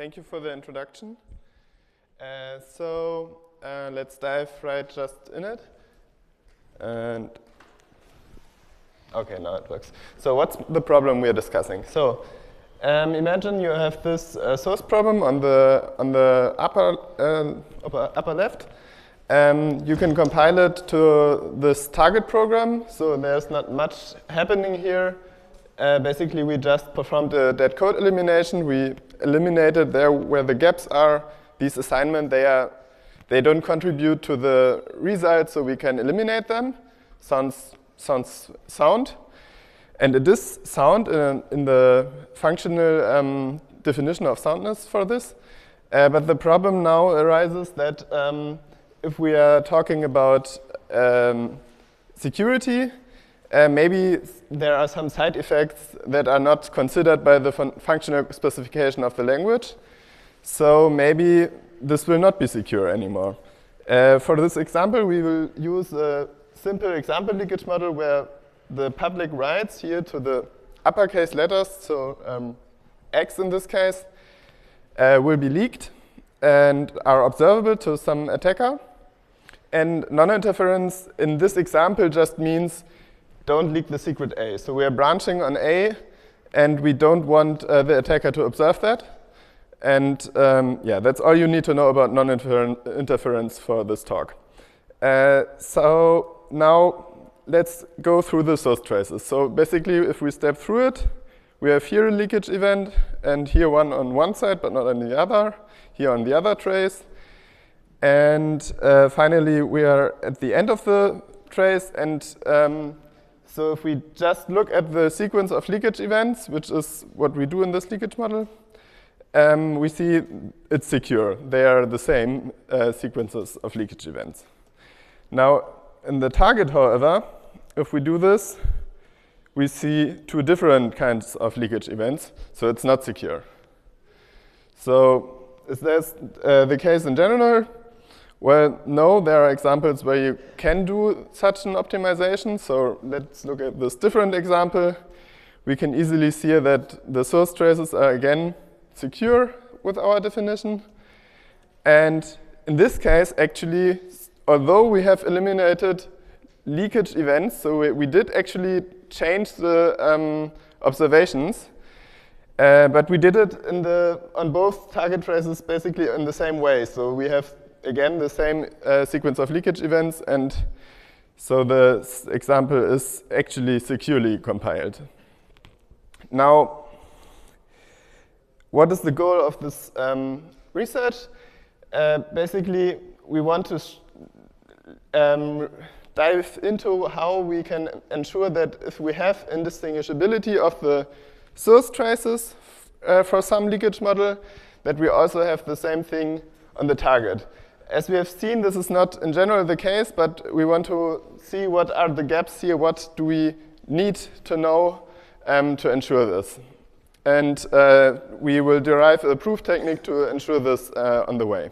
Thank you for the introduction. Let's dive right just in it. And okay, now it works. So what's the problem we're discussing? So imagine you have this source problem on the upper left. You can compile it to this target program. So there's not much happening here. Basically, we just performed a dead code elimination. We eliminated there where the gaps are. These assignments, they don't contribute to the result, so we can eliminate them. Sounds sound. And it is sound in the functional definition of soundness for this. But the problem now arises that if we are talking about security, maybe there are some side effects that are not considered by the functional specification of the language. So maybe this will not be secure anymore. For this example, we will use a simple example leakage model where the public rights here to the uppercase letters, so X in this case, will be leaked and are observable to some attacker. And non-interference in this example just means don't leak the secret A. So we are branching on A, and we don't want the attacker to observe that. And yeah, that's all you need to know about non-interference for this talk. So now let's go through the source traces. So basically, if we step through it, we have here a leakage event, and here one on one side, but not on the other, here on the other trace. And finally, we are at the end of the trace, and so if we just look at the sequence of leakage events, which is what we do in this leakage model, we see it's secure. They are the same sequences of leakage events. Now, in the target, however, if we do this, we see two different kinds of leakage events, so it's not secure. So is this the case in general? Well, no, there are examples where you can do such an optimization. So let's look at this different example. We can easily see that the source traces are, again, secure with our definition. And in this case, actually, although we have eliminated leakage events, so we did actually change the observations, but we did it on both target traces basically in the same way. So we have again, the same sequence of leakage events, and so the example is actually securely compiled. Now, what is the goal of this research? Basically, we want to dive into how we can ensure that if we have indistinguishability of the source traces for some leakage model, that we also have the same thing on the target. As we have seen, this is not in general the case, but we want to see what are the gaps here, what do we need to know to ensure this. And we will derive a proof technique to ensure this on the way.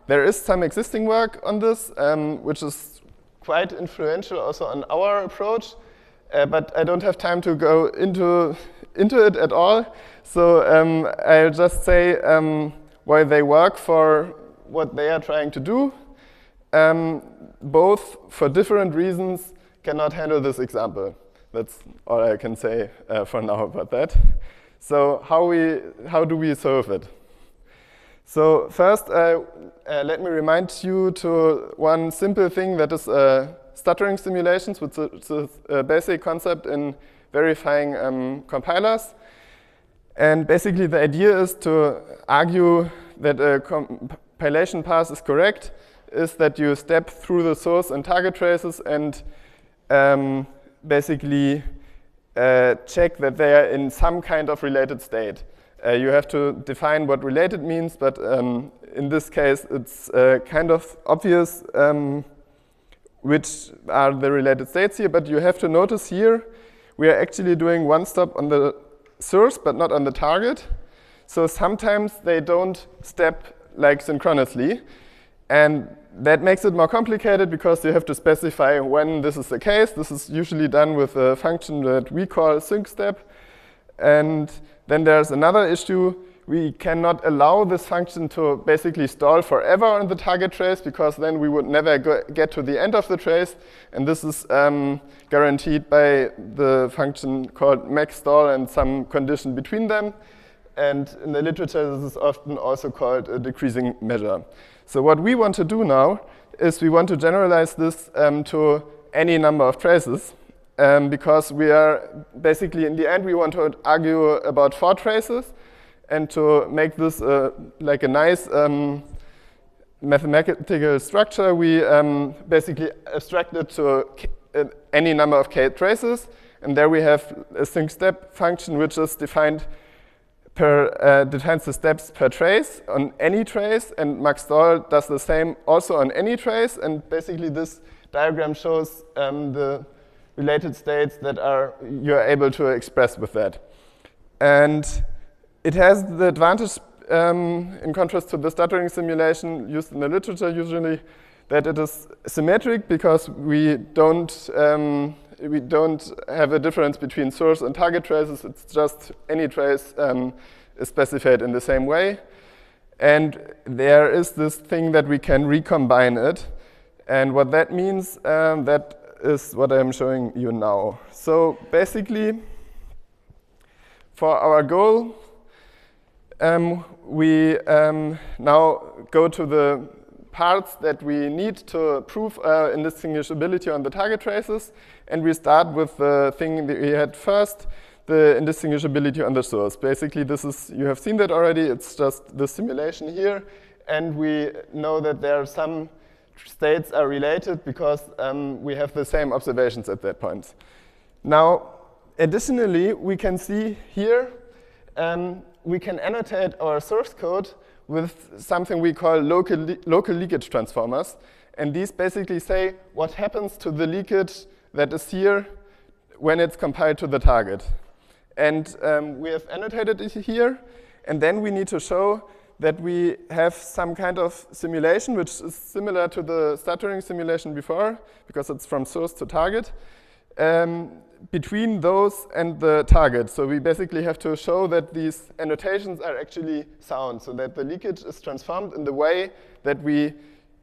There is some existing work on this, which is quite influential also on our approach, but I don't have time to go into it at all. So I'll just say why they work for what they are trying to do. Both, for different reasons, cannot handle this example. That's all I can say for now about that. So how do we solve it? So first, let me remind you to one simple thing that is stuttering simulations, which is a basic concept in verifying compilers. And basically, the idea is to argue that a compilation path is correct, is that you step through the source and target traces and basically check that they are in some kind of related state. You have to define what related means, but in this case, it's kind of obvious which are the related states here. But you have to notice here, we are actually doing one stop on the source, but not on the target. So sometimes they don't step like synchronously. And that makes it more complicated because you have to specify when this is the case. This is usually done with a function that we call sync step. And then there's another issue. We cannot allow this function to basically stall forever on the target trace, because then we would never get to the end of the trace. And this is guaranteed by the function called max stall and some condition between them. And in the literature, this is often also called a decreasing measure. So what we want to do now is we want to generalize this to any number of traces, because we are basically, in the end, we want to argue about 4 traces. And to make this like a nice mathematical structure, we basically abstract it to any number of k traces. And there we have a sync step function, which is defined defines the steps per trace on any trace. And max stall does the same also on any trace. And basically, this diagram shows the related states that you're able to express with that. And it has the advantage, in contrast to the stuttering simulation used in the literature usually, that it is symmetric, because we don't have a difference between source and target traces. It's just any trace is specified in the same way. And there is this thing that we can recombine it. And what that means, that is what I'm showing you now. So basically, for our goal, we now go to the parts that we need to prove indistinguishability on the target traces. And we start with the thing that we had first, the indistinguishability on the source. Basically, this is, you have seen that already. It's just the simulation here. And we know that there are some states are related because we have the same observations at that point. Now, additionally, we can see here, we can annotate our source code with something we call local leakage transformers. And these basically say what happens to the leakage that is here when it's compiled to the target. And we have annotated it here. And then we need to show that we have some kind of simulation, which is similar to the stuttering simulation before, because it's from source to target, between those and the target. So we basically have to show that these annotations are actually sound, so that the leakage is transformed in the way that we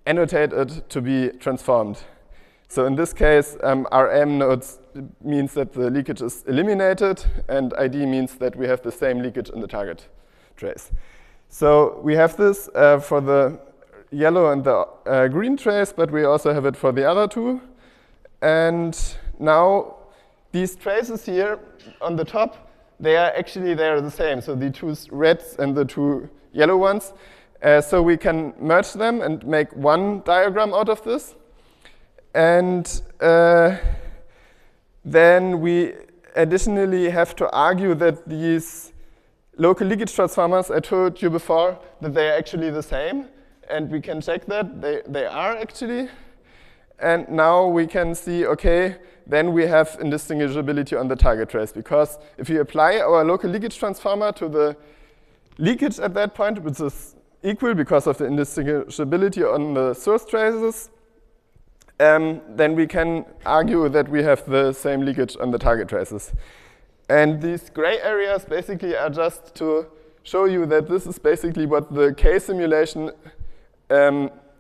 annotate it to be transformed. So in this case, RM nodes means that the leakage is eliminated, and ID means that we have the same leakage in the target trace. So we have this for the yellow and the green trace, but we also have it for the other two. And now these traces here on the top, they are the same. So the two reds and the two yellow ones. So we can merge them and make one diagram out of this. And then we additionally have to argue that these local leakage transformers, I told you before, that they are actually the same. And we can check that. They are actually. And now we can see, OK, then we have indistinguishability on the target trace. Because if we apply our local leakage transformer to the leakage at that point, which is equal because of the indistinguishability on the source traces, then we can argue that we have the same leakage on the target traces. And these gray areas basically are just to show you that this is basically what the K simulation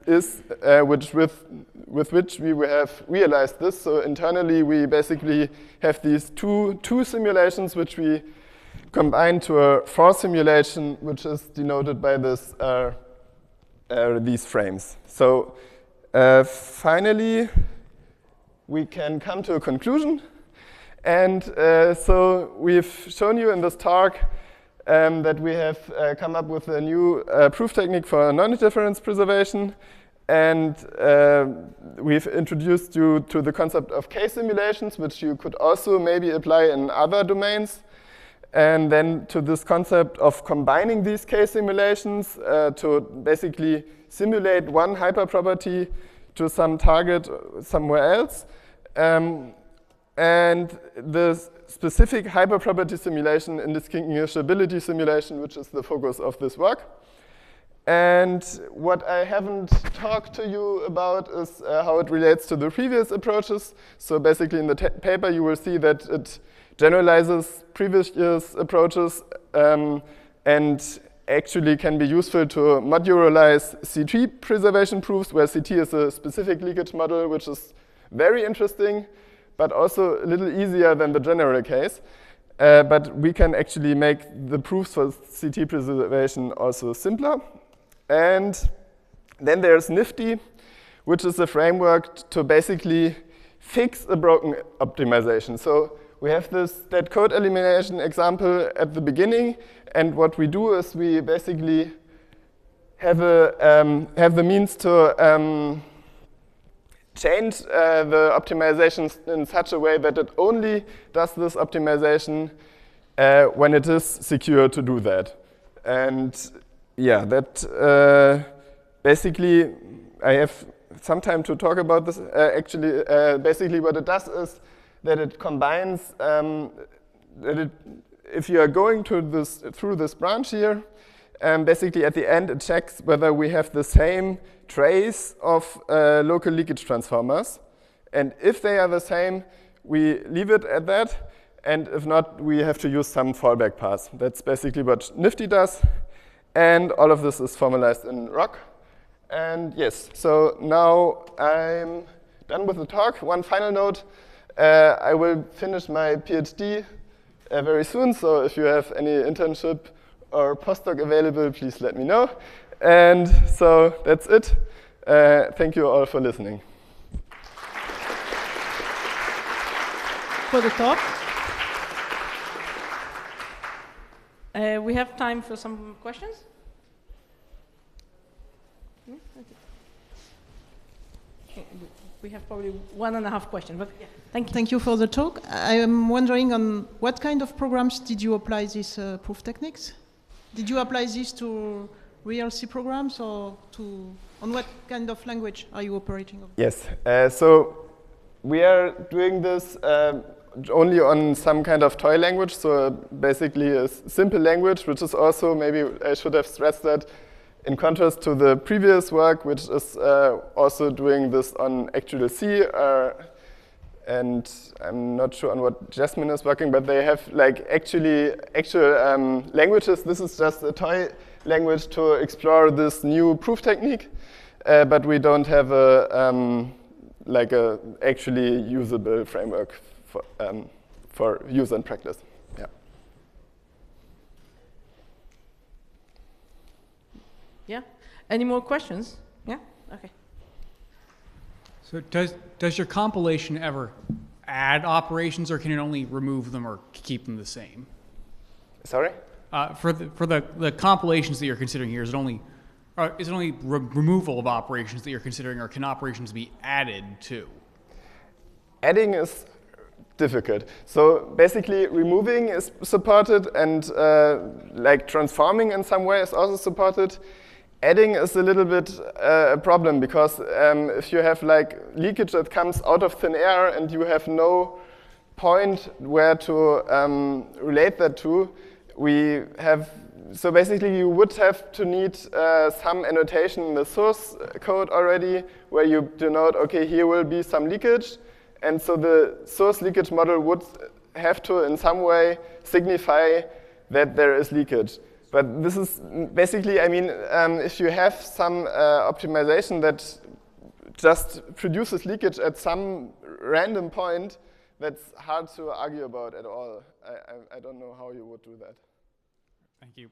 is, with which we have realized this. So internally, we basically have these two simulations, which we combine to a 4 simulation, which is denoted by this these frames. So finally, we can come to a conclusion. And so we've shown you in this talk that we have come up with a new proof technique for non-difference preservation. And we've introduced you to the concept of K-simulations, which you could also maybe apply in other domains. And then to this concept of combining these K-simulations to basically simulate one hyperproperty to some target somewhere else. And the specific hyperproperty simulation, indistinguishability simulation, which is the focus of this work. And what I haven't talked to you about is how it relates to the previous approaches. So basically in the paper, you will see that it generalizes previous approaches and actually can be useful to modularize CT preservation proofs, where CT is a specific leakage model, which is very interesting, but also a little easier than the general case. But we can actually make the proofs for CT preservation also simpler. And then there's Nifty, which is a framework to basically fix a broken optimization. So we have that code elimination example at the beginning, and what we do is we basically have the means to change the optimizations in such a way that it only does this optimization when it is secure to do that. And yeah, that basically, I have some time to talk about this. Actually, basically what it does is that it combines, if you are going through this branch here, basically at the end it checks whether we have the same trace of local leakage transformers. And if they are the same, we leave it at that. And if not, we have to use some fallback path. That's basically what Nifty does. And all of this is formalized in Rocq. And yes, so now I'm done with the talk. One final note. I will finish my PhD very soon. So if you have any internship or postdoc available, please let me know. And so that's it. Thank you all for listening. For the talk. We have time for some questions. We have probably 1.5 questions, but yeah, thank you. Thank you for the talk. I am wondering on what kind of programs did you apply these proof techniques? Did you apply this to real C programs, or on what kind of language are you operating on? Yes, so we are doing this only on some kind of toy language, so basically a simple language, which is also, maybe I should have stressed that, in contrast to the previous work, which is also doing this on actual C, and I'm not sure on what Jasmine is working, but they have like actual languages. This is just a toy language to explore this new proof technique, but we don't have a actually usable framework for use and practice. Yeah. Yeah. Any more questions? Yeah. Okay. So does your compilation ever add operations, or can it only remove them or keep them the same? Sorry? For the compilations that you're considering here, is it only removal of operations that you're considering, or can operations be added to? Adding is difficult. So basically, removing is supported, and like transforming in some way is also supported. Adding is a little bit a problem, because if you have like leakage that comes out of thin air and you have no point where to relate that to, so basically you would have to need some annotation in the source code already, where you denote, okay, here will be some leakage, and so the source leakage model would have to in some way signify that there is leakage. But this is basically, I mean, if you have some optimization that just produces leakage at some random point, that's hard to argue about at all. I don't know how you would do that. Thank you.